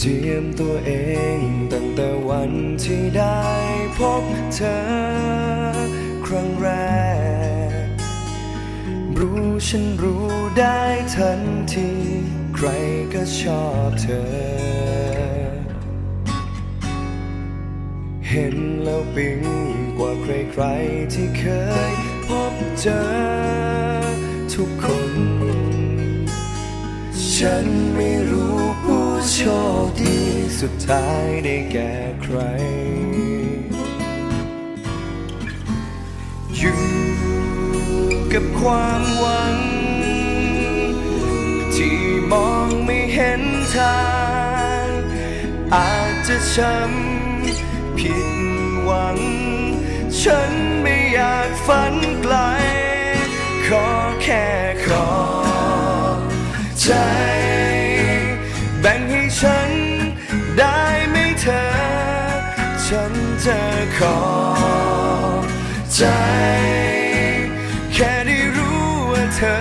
เจียมตัวเองตั้งแต่วันที่ได้พบเธอครั้งแรกฉันรู้ได้ทันทีใครก็ชอบเธอเห็นแล้วปิ๊งกว่าใครๆที่เคยพบเจอทุกคนฉันไม่รู้ผู้โชคดีสุดท้ายได้แก่ใครอยู่กับความหวังที่มองไม่เห็นทางอาจจะช้ำผิดหวังฉันไม่อยากฝันไกลขอแค่ขอใจแบ่งให้ฉันได้ไหมเธอฉันจะขอใจแค่ได้รู้ว่าเธอ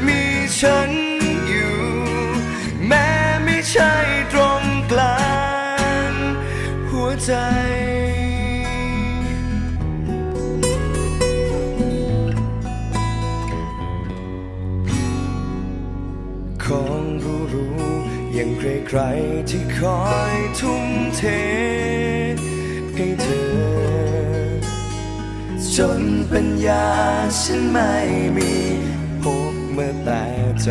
มีฉันอยู่แม้ไม่ใช่ตรงกลางหัวใจของรู้อย่างใครๆที่คอยทุ่มเทให้เธอจนปัญญาฉันไม่มีพบเมื่อแต่ใจ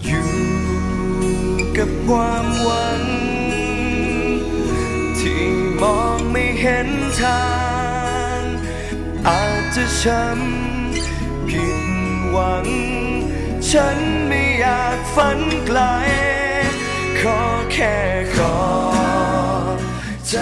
อยู่กับความหวังที่มองไม่เห็นทางอาจจะช้ำผิดหวังฉันไม่อยากฝันไกลขอแค่ขอใจ